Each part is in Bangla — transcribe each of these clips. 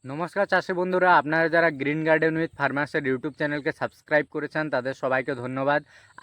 নমস্কার চাষি বন্ধুরা, আপনারা যারা গ্রিন গার্ডেন উইথ ফার্মার্সের ইউটিউব চ্যানেলকে সাবস্ক্রাইব করেছেন তাদের সবাইকে ধন্যবাদ।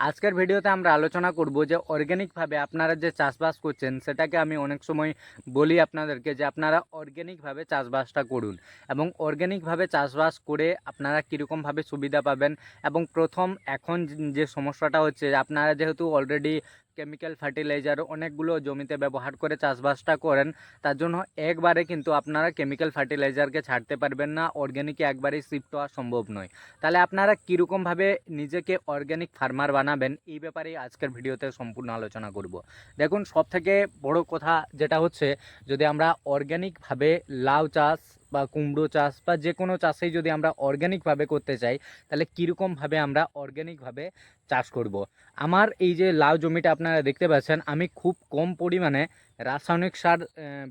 আজকের ভিডিওতে আমরা আলোচনা করব যে অর্গ্যানিকভাবে আপনারা যে চাষবাস করছেন সেটাকে আমি অনেক সময় বলি আপনাদেরকে যে আপনারা অর্গ্যানিকভাবে চাষবাসটা করুন এবং অর্গ্যানিকভাবে চাষবাস করে আপনারা কীরকমভাবে সুবিধা পাবেন। এবং প্রথম এখন যে সমস্যাটা হচ্ছে, আপনারা যেহেতু অলরেডি কেমিক্যাল ফার্টিলাইজার অনেকগুলো জমিতে ব্যবহার করে চাষবাসটা করেন, তার জন্য একবারে কিন্তু আপনারা কেমিক্যাল ফার্টিলাইজারকে ছাড়তে পারবেন না, অর্গ্যানিকে একবারেই শিফট হওয়া সম্ভব নয়। তাহলে আপনারা কীরকমভাবে নিজেকে অর্গ্যানিক ফার্মার বানাবেন এই ব্যাপারেই আজকের ভিডিওতে সম্পূর্ণ আলোচনা করব। দেখুন, সবথেকে বড় কথা যেটা হচ্ছে, যদি আমরা অর্গ্যানিকভাবে লাউ চাষ বা কুমড়ো চাষ বা যে কোনো চাষেই যদি আমরা অর্গ্যানিকভাবে করতে চাই, তাহলে কীরকমভাবে আমরা অর্গ্যানিকভাবে চাষ করব। আমার এই যে লাউ জমিটা আপনারা দেখতে পাচ্ছেন, আমি খুব কম পরিমাণে রাসায়নিক সার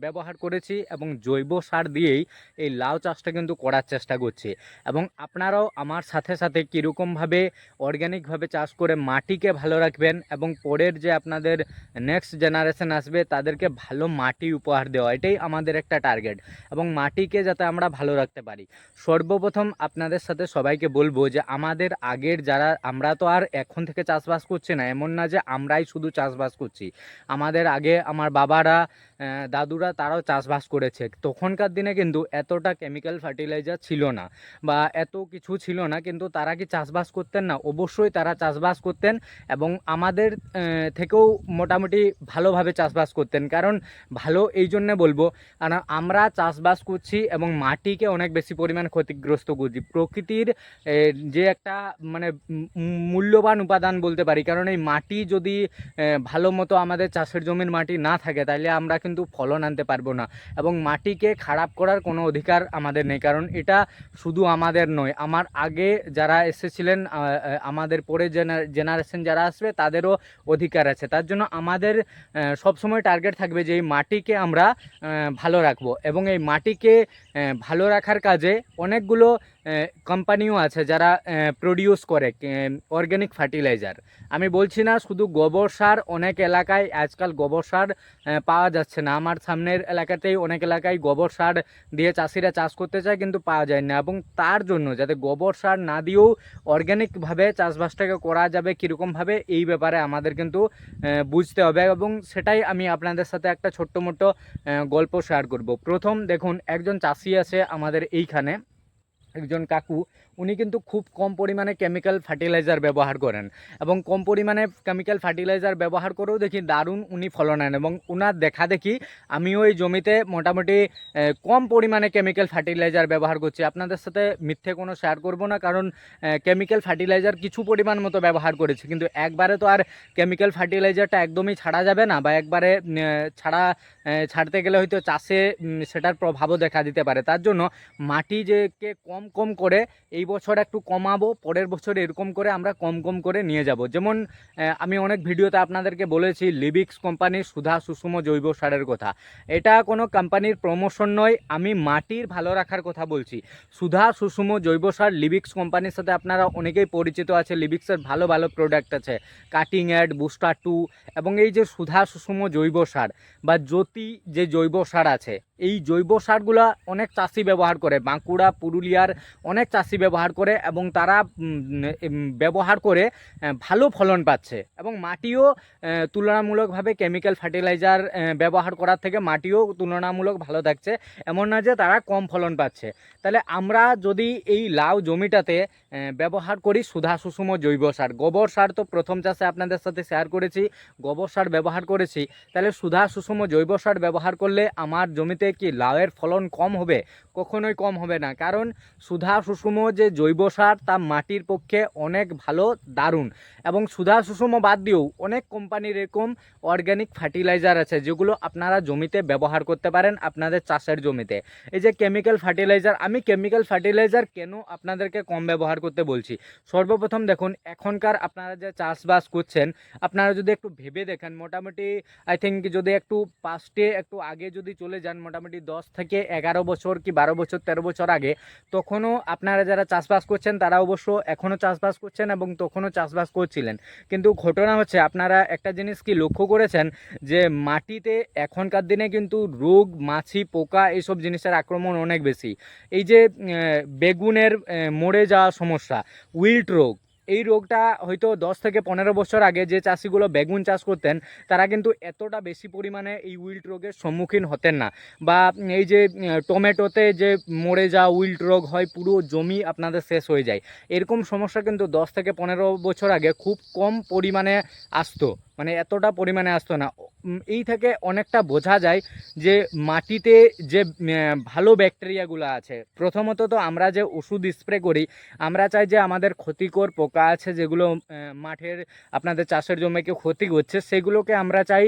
ব্যবহার করেছি এবং জৈব সার দিয়েই এই লাউ চাষটা কিন্তু করার চেষ্টা করছি। এবং আপনারাও আমার সাথে সাথে কীরকমভাবে অর্গ্যানিকভাবে চাষ করে মাটিকে ভালো রাখবেন এবং পরের যে আপনাদের নেক্সট জেনারেশন আসবে তাদেরকে ভালো মাটি উপহার দেওয়া, এটাই আমাদের একটা টার্গেট। এবং মাটিকে যাতে আমরা ভালো রাখতে পারি, সর্বপ্রথম আপনাদের সাথে সবাইকে বলবো যে আমাদের আগের যারা, আমরা তো আর এখন থেকে চাষবাস করছি না, এমন না যে আমরাই শুধু চাষবাস করছি। আমাদের আগে আমার বাবারা, দাদুরা তারাও চাষবাস করেছে। তখনকার দিনে কিন্তু এতটা কেমিক্যাল ফার্টিলাইজার ছিল না বা এত কিছু ছিল না, কিন্তু তারা কি চাষবাস করতেন না? অবশ্যই তারা চাষবাস করতেন এবং আমাদের থেকেও মোটামুটি ভালোভাবে চাষবাস করতেন। কারণ ভালো এই জন্যে বলবো, কারণ আমরা চাষবাস করছি এবং মাটিকে অনেক বেশি পরিমাণ ক্ষতিগ্রস্ত করছি। প্রকৃতির যে একটা মানে মূল্যবান উপাদান বলতে পারি, কারণ এই মাটি যদি ভালো মতো আমাদের চাষের জমির মাটি না থাকে তাহলে আমরা কিন্তু ফলন আনতে পারবো না। এবং মাটিকে খারাপ করার কোনো অধিকার আমাদের নেই, কারণ এটা শুধু আমাদের নয়, আমার আগে যারা এসেছিলেন, আমাদের পরে জেনারেশন যারা আসবে তাদেরও অধিকার আছে। তার জন্য আমাদের সবসময় টার্গেট থাকবে যে এই মাটিকে আমরা ভালো রাখবো। এবং এই মাটিকে ভালো রাখার কাজে অনেকগুলো কোম্পানিও আছে যারা প্রডিউস করে অর্গ্যানিক ফার্টিলাইজার। আমি বলছি না শুধু গোবর সার, অনেক এলাকায় আজকাল গোবর সার পাওয়া যাচ্ছে না। আমার সামনের এলাকাতেই অনেক এলাকায় গোবর সার দিয়ে চাষিরা চাষ করতে চায় কিন্তু পাওয়া যায় না। এবং তার জন্য যাতে গোবর সার না দিয়েও অর্গ্যানিকভাবে চাষবাসটাকে করা যাবে কীরকমভাবে, এই ব্যাপারে আমাদের কিন্তু বুঝতে হবে। এবং সেটাই আমি আপনাদের সাথে একটা ছোট্ট মোট্ট গল্প শেয়ার করব। প্রথম দেখুন, একজন চাষি আছে আমাদের এইখানে, একজন কাকু, উনি কিন্তু খুব কম পরিমাণে কেমিক্যাল ফার্টিলাইজার ব্যবহার করেন এবং কম পরিমাণে কেমিক্যাল ফার্টিলাইজার ব্যবহার করেও দেখি দারুণ উনি ফলন নেন। এবং ওনার দেখা দেখি আমিও এই জমিতে মোটামুটি কম পরিমাণে কেমিক্যাল ফার্টিলাইজার ব্যবহার করছি। আপনাদের সাথে মিথ্যে কোনো শেয়ার করব না, কারণ কেমিক্যাল ফার্টিলাইজার কিছু পরিমাণ মতো ব্যবহার করেছি, কিন্তু একবারে তো আর কেমিক্যাল ফার্টিলাইজারটা একদমই ছাড়া যাবে না, বা একবারে ছাড়তে গেলে হয়তো চাষে সেটার প্রভাবও দেখা দিতে পারে। তার জন্য মাটি যেকে কম কম করে এই বছর একটু কমাবো, পরের বছর এরকম করে আমরা কম কম করে নিয়ে যাব। যেমন আমি অনেক ভিডিওতে আপনাদেরকে বলেছি লিবিক্স কোম্পানির সুধা সুষম জৈব সারের কথা। এটা কোনো কোম্পানির প্রমোশন নয়, আমি মাটির ভালো রাখার কথা বলছি। সুধা সুষম জৈব সার লিবিক্স কোম্পানির সাথে আপনারা অনেকেই পরিচিত আছে। লিবিক্সের ভালো ভালো প্রোডাক্ট আছে, কাটিং অ্যাড, বুস্টার 2, এবং এই যে সুধা সুষম জৈব সার বা জ্যোতি যে জৈব সার আছে, এই জৈব সারগুলা অনেক চাষি ব্যবহার করে, বাঁকুড়া পুরুলিয়ার অনেক চাষি ব্যবহার করে এবং তারা ব্যবহার করে ভালো ফলন পাচ্ছে। এবং মাটিও তুলনামূলকভাবে কেমিক্যাল ফার্টিলাইজার ব্যবহার করার থেকে মাটিও তুলনামূলক ভালো থাকছে, এমন না যে তারা কম ফলন পাচ্ছে। তাহলে আমরা যদি এই লাউ জমিটাতে ব্যবহার করি সুধা সুষম জৈব সার, গোবর সার তো প্রথম চাষে আপনাদের সাথে শেয়ার করেছি, গোবর সার ব্যবহার করেছি, তাহলে সুধা সুষম জৈব সার ব্যবহার করলে আমার জমিতে কি লাউয়ের ফলন কম হবে? কখনোই কম হবে না, কারণ সুধা সুষম যে জৈব সার তা মাটির পক্ষে অনেক ভালো, দারুণ। এবং সুধা সুষম বাদ দিয়েও অনেক কোম্পানির এরকম অর্গ্যানিক ফার্টিলাইজার আছে যেগুলো আপনারা জমিতে ব্যবহার করতে পারেন আপনাদের চাষের জমিতে। এই যে কেমিক্যাল ফার্টিলাইজার, আমি কেমিক্যাল ফার্টিলাইজার কেন আপনাদেরকে কম ব্যবহার করতে বলছি? সর্বপ্রথম দেখুন, এখনকার আপনারা যে চাষবাস করছেন, আপনারা যদি একটু ভেবে দেখেন, মোটামুটি আই থিঙ্ক যদি একটু পাস্টে একটু আগে যদি চলে যান, মোটামুটি 10 থেকে 11 বছর কি 12 বছর 13 বছর আগে, তখনও আপনারা যারা চাষবাস করছেন তারা অবশ্য এখনও চাষবাস করছেন এবং তখনও চাষবাস করছিলেন। কিন্তু ঘটনা হচ্ছে, আপনারা একটা জিনিস কি লক্ষ্য করেছেন যে মাটিতে এখনকার দিনে কিন্তু রোগ, মাছি, পোকা এইসব জিনিসের আক্রমণ অনেক বেশি। এই যে বেগুনের মরে যাওয়া সমস্যা, উইল্ট রোগ, এই রোগটা হয়তো 10 থেকে 15 বছর আগে যে চাষিগুলো বেগুন চাষ করতেন তারা কিন্তু এতটা বেশি পরিমাণে এই উইল্ট রোগের সম্মুখীন হতেন না। বা এই যে টমেটোতে যে মরে যাওয়া উইল্ট রোগ হয়, পুরো জমি আপনাদের শেষ হয়ে যায়, এরকম সমস্যা কিন্তু 10 থেকে 15 বছর আগে খুব কম পরিমাণে আসতো, মানে এতটা পরিমাণে আসতো না। এই থেকে অনেকটা বোঝা যায় যে মাটিতে যে ভালো ব্যাকটেরিয়াগুলো আছে। প্রথমত তো আমরা যে ওষুধ স্প্রে করি, আমরা চাই যে আমাদের ক্ষতিকর পোকা আছে যেগুলো মাঠের আপনাদের চাষের জমিকে ক্ষতি করছে, সেগুলোকে আমরা চাই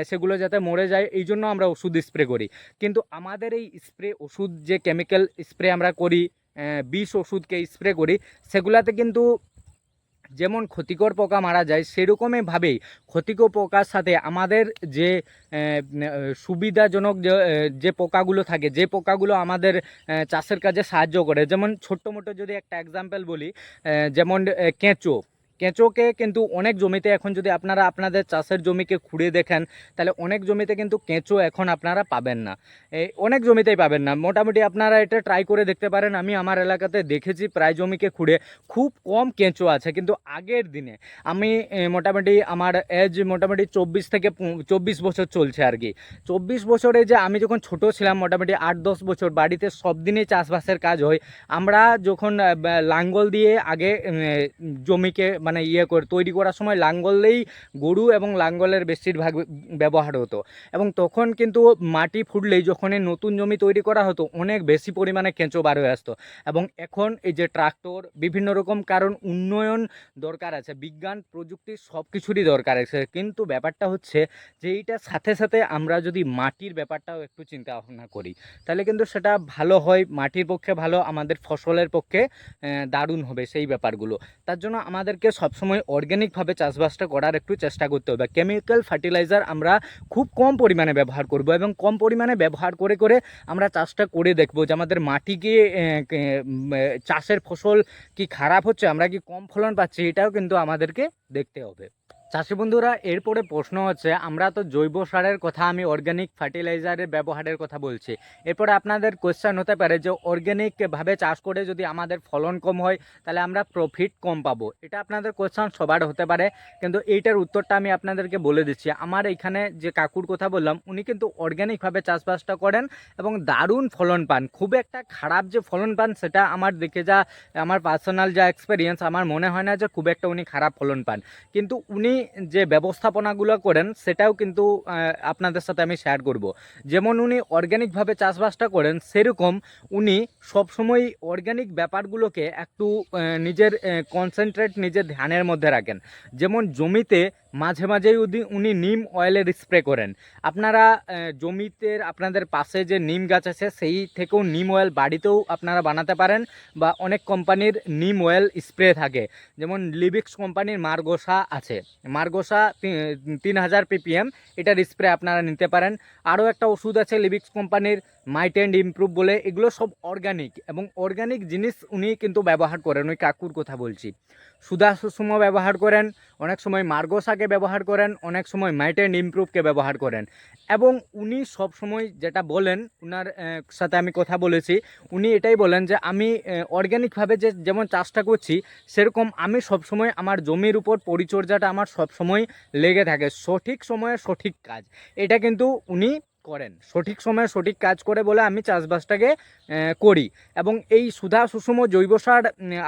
সেগুলো যাতে মরে যায়, এই জন্য আমরা ওষুধ স্প্রে করি। কিন্তু আমাদের এই স্প্রে ওষুধ যে কেমিক্যাল স্প্রে আমরা করি, বিষ ওষুধকে স্প্রে করি, সেগুলাতে কিন্তু যেমন ক্ষতিকর পোকা মারা যায়, সেরকমইভাবেই ক্ষতিকর পোকার সাথে আমাদের যে সুবিধাজনক যে পোকাগুলো থাকে, যে পোকাগুলো আমাদের চাষের কাজে সাহায্য করে, যেমন ছোট্ট মোটো যদি একটা এক্সাম্পল বলি, যেমন কেঁচো। কেঁচোকে কিন্তু অনেক জমিতে এখন যদি আপনারা আপনাদের চাষের জমিকে খুঁড়ে দেখেন, তাহলে অনেক জমিতে কিন্তু কেঁচো এখন আপনারা পাবেন না, অনেক জমিতেই পাবেন না। মোটামুটি আপনারা এটা ট্রাই করে দেখতে পারেন। আমি আমার এলাকাতে দেখেছি প্রায় জমিকে খুঁড়ে খুব কম কেঁচো আছে। কিন্তু আগের দিনে আমি মোটামুটি আমার এজ মোটামুটি 24 বছর চলছে আর কি। 24 বছরে যে আমি যখন ছোট ছিলাম, মোটামুটি 8-10 বছর বাড়িতে সব দিনই চাষবাসের কাজ হয়। আমরা যখন লাঙ্গল দিয়ে আগে জমিকে মানে তৈরি করার সময় লাঙ্গলেই গরু এবং লাঙ্গলের বেশিরভাগ ব্যবহার হতো, এবং তখন কিন্তু মাটি ফুটলেই যখনই নতুন জমি তৈরি করা হতো অনেক বেশি পরিমাণে কেঁচো বার হয়ে আসতো। এবং এখন এই যে ট্রাক্টর, বিভিন্ন রকম, কারণ উন্নয়ন দরকার আছে, বিজ্ঞান প্রযুক্তি সব কিছুরই দরকার আছে, কিন্তু ব্যাপারটা হচ্ছে যে এইটার সাথে সাথে আমরা যদি মাটির ব্যাপারটাও একটু চিন্তা ভাবনা করি, তাহলে কিন্তু সেটা ভালো হয়, মাটির পক্ষে ভালো, আমাদের ফসলের পক্ষে দারুণ হবে সেই ব্যাপারগুলো। তার জন্য আমাদেরকে সবসময় অর্গ্যানিকভাবে চাষবাসটা করার একটু চেষ্টা করতে হবে। কেমিক্যাল ফার্টিলাইজার আমরা খুব কম পরিমাণে ব্যবহার করব, এবং কম পরিমাণে ব্যবহার করে করে আমরা চাষটা করে দেখব যে আমাদের মাটিকে চাষের ফসল কি খারাপ হচ্ছে, আমরা কি কম ফলন পাচ্ছি, এটাও কিন্তু আমাদেরকে দেখতে হবে। চাষি বন্ধুরা, এরপরে প্রশ্ন হচ্ছে, আমরা তো জৈব সারের কথা, আমি অর্গ্যানিক ফার্টিলাইজারের ব্যবহারের কথা বলছি। এরপরে আপনাদের কোয়েশ্চেন হতে পারে যে অর্গ্যানিকভাবে চাষ করে যদি আমাদের ফলন কম হয় তাহলে আমরা প্রফিট কম পাবো। এটা আপনাদের কোয়েশ্চেন সবার হতে পারে, কিন্তু এইটার উত্তরটা আমি আপনাদেরকে বলে দিচ্ছি। আমার এখানে যে কাকুর কথা বললাম, উনি কিন্তু অর্গ্যানিকভাবে চাষবাসটা করেন এবং দারুণ ফলন পান। খুব একটা খারাপ যে ফলন পান সেটা আমার দেখে যা, আমার পার্সোনাল যা এক্সপিরিয়েন্স, আমার মনে হয় না যে খুব একটা উনি খারাপ ফলন পান। কিন্তু উনি যে ব্যবস্থাপনাগুলো করেন সেটাও কিন্তু আপনাদের সাথে আমি শেয়ার করব। যেমন উনি অর্গ্যানিকভাবে চাষবাসটা করেন, সেরকম উনি সবসময় অর্গ্যানিক ব্যাপারগুলোকে একটু নিজের কনসেন্ট্রেট, নিজের ধ্যানের মধ্যে রাখেন। যেমন জমিতে মাঝে মাঝেই উনি নিম অয়েলের স্প্রে করেন। আপনারা জমিতে আপনাদের পাশে যে নিম গাছ আছে সেই থেকেও নিম অয়েল বাড়িতেও আপনারা বানাতে পারেন, বা অনেক কোম্পানির নিম অয়েল স্প্রে থাকে। যেমন লিবিক্স কোম্পানির মার্গোসা আছে, মার্গোসা 3000 ppm, এটার স্প্রে আপনারা নিতে পারেন। আরও একটা ওষুধ আছে লিবিক্স কোম্পানির, মাইট অ্যান্ড ইমপ্রুভ বলে, এগুলো সব অর্গানিক, এবং অর্গানিক জিনিস উনি কিন্তু ব্যবহার করেন। ওই কাকুর কথা বলছি। সুধা সুষম ব্যবহার করেন, অনেক সময় মার্গোসাকে ব্যবহার করেন, অনেক সময় মাইট অ্যান্ড ইমপ্রুভকে ব্যবহার করেন। এবং উনি সব সময় যেটা বলেন, উনার সাথে আমি কথা বলেছি, উনি এটাই বলেন যে আমি অর্গ্যানিকভাবে যেমন চাষটা করছি, সেরকম আমি সবসময় আমার জমির উপর পরিচর্যাটা আমার সবসময় লেগে থাকে, সঠিক সময়ে সঠিক কাজ, এটা কিন্তু উনি করেন। সঠিক সময়ে সঠিক কাজ করে বলে আমি চাষবাসটাকে করি। এবং এই সুধা সুষম জৈব সার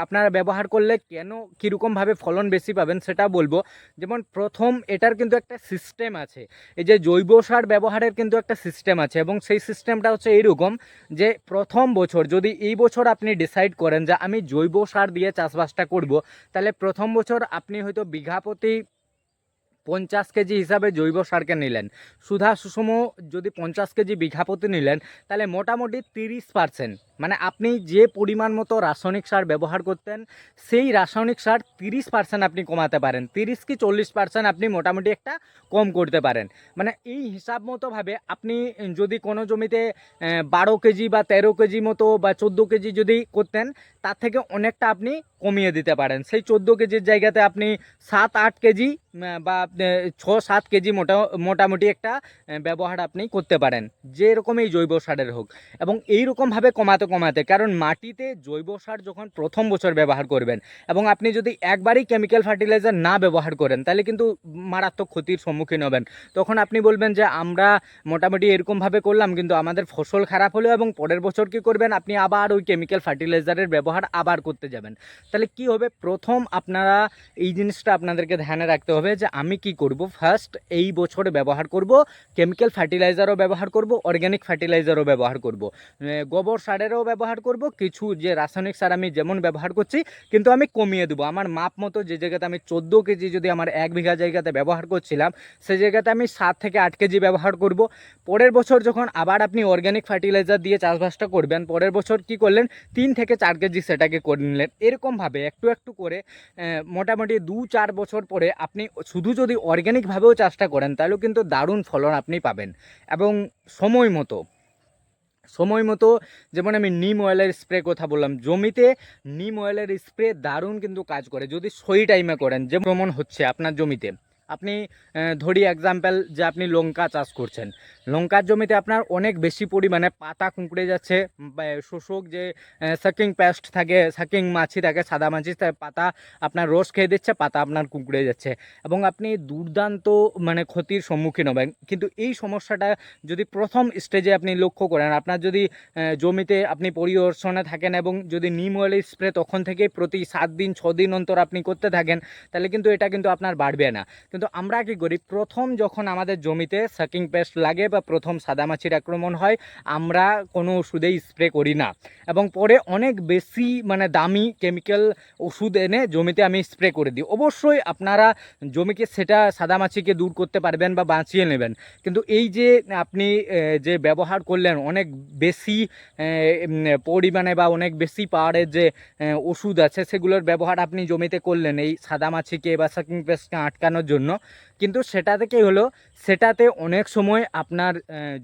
আপনারা ব্যবহার করলে কেন কীরকমভাবে ফলন বেশি পাবেন সেটা বলবো। যেমন প্রথম, এটার কিন্তু একটা সিস্টেম আছে, এই যে জৈব সার ব্যবহারের কিন্তু একটা সিস্টেম আছে, এবং সেই সিস্টেমটা হচ্ছে এইরকম যে প্রথম বছর যদি এই বছর আপনি ডিসাইড করেন যে আমি জৈব সার দিয়ে চাষবাসটা করব, তাহলে প্রথম বছর আপনি হয়তো বিঘা প্রতি 50 কেজি হিসাবে জৈব সারকে নিলেন। সুধা সুষম যদি 50 কেজি বিঘা প্রতি নিলেন, তাহলে মোটামুটি 30% মানে আপনি যে পরিমাণ মতো রাসায়নিক সার ব্যবহার করতেন সেই রাসায়নিক সার 30% আপনি কমাতে পারেন, 30 কি 40% আপনি মোটামুটি একটা কম করতে পারেন। মানে এই হিসাব মতোভাবে আপনি যদি কোনো জমিতে 12 কেজি বা 13 কেজি মতো বা 14 কেজি যদি করতেন, তার থেকে অনেকটা আপনি কমিয়ে দিতে পারেন। সেই 14 কেজির জায়গাতে আপনি 7-8 কেজি বা 6-7 কেজি মোটামুটি একটা ব্যবহার আপনি করতে পারেন, যেরকমই জৈব সারের হোক। এবং এইরকমভাবে কমাতে কমাতে, কারণ মাটিতে জৈব সার যখন প্রথম বছর ব্যবহার করবেন এবং আপনি যদি একবারই কেমিক্যাল ফার্টিলাইজার না ব্যবহার করেন, তাহলে কিন্তু মারাত্মক ক্ষতির সম্মুখীন হবেন। তখন আপনি বলবেন যে আমরা মোটামুটি এরকমভাবে করলাম কিন্তু আমাদের ফসল খারাপ হলো, এবং পরের বছর কী করবেন, আপনি আবার ওই কেমিক্যাল ফার্টিলাইজারের ব্যবহার আবার করতে যাবেন। তাহলে কি হবে, প্রথম আপনারা এই জিনিসটা আপনাদেরকে ধ্যানে রাখতে হবে যে আমি কি করব, ফার্স্ট এই বছরে ব্যবহার করব কেমিক্যাল ফার্টিলাইজারও ব্যবহার করব, অর্গ্যানিক ফার্টিলাইজারও ব্যবহার করব, গোবর সারেরও ব্যবহার করব, কিছু যে রাসায়নিক সার আমি যেমন ব্যবহার করছি কিন্তু আমি কমিয়ে দেবো। আমার মাপ মতো যে জায়গাতে আমি 14 কেজি যদি আমার 1 বিঘা জায়গাতে ব্যবহার করছিলাম, সেই জায়গাতে আমি 7 থেকে 8 কেজি ব্যবহার করব। পরের বছর যখন আবার আপনি অর্গ্যানিক ফার্টিলাইজার দিয়ে চাষবাসটা করবেন, পরের বছর কি করলেন, 3 থেকে 4 কেজি সেটাকে করে নিলেন। এরকমভাবে একটু একটু করে মোটামুটি 2-4 বছর পরে আপনি শুধু যদি অর্গ্যানিকভাবেও চাষটা করেন, তাহলেও কিন্তু দারুণ ফলন আপনি পাবেন। এবং সময় মতো যেমন আমি নিম অয়েলের স্প্রে কথা বললাম, জমিতে নিম অয়েলের স্প্রে দারুণ কিন্তু কাজ করে যদি সই টাইমে করেন। যেমন হচ্ছে আপনার জমিতে আপনি ধরি এক্সাম্পল যে আপনি লঙ্কা চাষ করছেন, লঙ্কার জমিতে আপনার অনেক বেশি পরিমাণে পাতা কুঁকড়ে যাচ্ছে, শোষক যে সাকিং পেস্ট থাকে, সাকিং মাছি থাকে, সাদা মাছি, পাতা আপনার রস খেয়ে দিচ্ছে, পাতা আপনার কুঁকড়ে যাচ্ছে এবং আপনি দুর্দান্ত মানে ক্ষতির সম্মুখীন হবেন। কিন্তু এই সমস্যাটা যদি প্রথম স্টেজে আপনি লক্ষ্য করেন, আপনার যদি জমিতে আপনি পরিদর্শনে থাকেন এবং যদি নিম অয়েলের স্প্রে তখন থেকে প্রতি 7 দিন 6 দিন অন্তর আপনি করতে থাকেন, তাহলে কিন্তু এটা কিন্তু আপনার বাড়বে না। কিন্তু আমরা কি করি, প্রথম যখন আমাদের জমিতে সাকিং পেস্ট লাগে বা প্রথম সাদামাছির আক্রমণ হয়, আমরা কোনো ওষুধেই স্প্রে করি না এবং পরে অনেক বেশি মানে দামি কেমিক্যাল ওষুধ এনে জমিতে আমি স্প্রে করে দিই। অবশ্যই আপনারা জমিকে সেটা সাদামাছিকে দূর করতে পারবেন বা বাঁচিয়ে নেবেন, কিন্তু এই যে আপনি যে ব্যবহার করলেন অনেক বেশি পরিমাণে বা অনেক বেশি পাওয়ারের যে ওষুধ আছে সেগুলোর ব্যবহার আপনি জমিতে করলেন এই সাদামাছিকে বা সাকিং পেস্টকে আটকানোর জন্য, কিন্তু সেটাতে কী হলো, সেটাতে অনেক সময় আপনার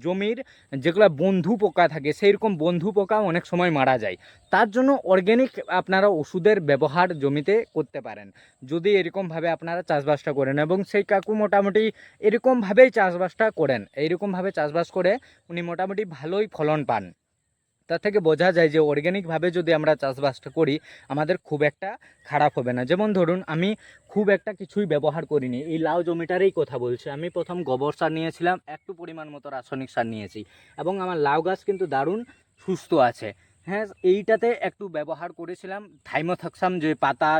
জমির যেগুলো বন্ধু পোকা থাকে সেই রকম বন্ধু পোকাও অনেক সময় মারা যায়। তার জন্য অর্গ্যানিক আপনারা ওষুধের ব্যবহার জমিতে করতে পারেন যদি এরকমভাবে আপনারা চাষবাসটা করেন। এবং সেই কাকু মোটামুটি এরকমভাবেই চাষবাসটা করেন, এইরকমভাবে চাষবাস করে উনি মোটামুটি ভালোই ফলন পান। তার থেকে বোঝা যায় যে অর্গ্যানিকভাবে যদি আমরা চাষবাসটা করি আমাদের খুব একটা খারাপ হবে না। যেমন ধরুন আমি খুব একটা কিছুই ব্যবহার করিনি, এই লাউ জমিটারই কথা বলছি, আমি প্রথম গোবর সার নিয়েছিলাম, একটু পরিমাণ মতো রাসায়নিক সার নিয়েছি এবং আমার লাউ গাছ কিন্তু দারুণ সুস্থ আছে। হ্যাঁ, এইটাতে একটু ব্যবহার করেছিলাম থাইমোথাক্সাম, যে পাতা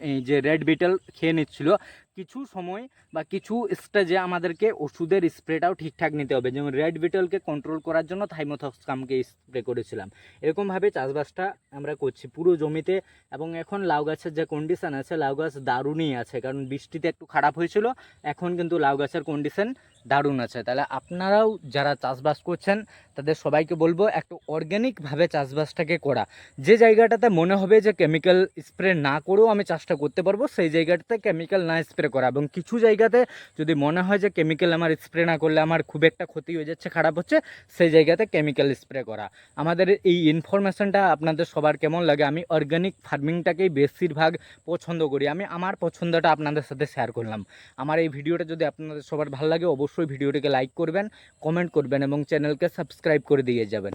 এই যে রেড বিটেল খেয়ে নিচ্ছিল, কিছু সময় বা কিছু স্টেজে আমাদেরকে ওষুধের স্প্রেটাও ঠিকঠাক নিতে হবে। যেমন রেড বিটেলকে কন্ট্রোল করার জন্য থাইমোথাক্সামকে স্প্রে করেছিলাম। এরকমভাবে চাষবাসটা আমরা করছি পুরো জমিতে। এবং এখন লাউ গাছের যে কন্ডিশান আছে, লাউ গাছ দারুণই আছে, কারণ বৃষ্টিতে একটু খারাপ হয়েছিল, এখন কিন্তু লাউ গাছের কন্ডিশন দারুণ আছে। তাহলে আপনারাও যারা চাষবাস করছেন তাদের সবাইকে বলবো একটু অর্গ্যানিকভাবে চাষবাসটাকে করা। যে জায়গাটাতে মনে হবে যে কেমিক্যাল স্প্রে না করেও আমি চাষটা করতে পারবো, সেই জায়গাটাতে কেমিক্যাল না স্প্রে করা। এবং কিছু জায়গাতে যদি মনে হয় যে কেমিক্যাল আমার স্প্রে না করলে আমার খুব একটা ক্ষতি হয়ে যাচ্ছে, খারাপ হচ্ছে, সেই জায়গাতে কেমিক্যাল স্প্রে করা। আমাদের এই ইনফরমেশনটা আপনাদের সবার কেমন লাগে? আমি অর্গ্যানিক ফার্মিংটাকেই বেশিরভাগ পছন্দ করি, আমি আমার পছন্দটা আপনাদের সাথে শেয়ার করলাম। আমার এই ভিডিওটা যদি আপনাদের সবার ভালো লাগে অবশ্যই ভিডিওটিকে লাইক করবেন, কমেন্ট করবেন এবং চ্যানেলকে সাবস্ক্রাইব করে দিয়ে যাবেন।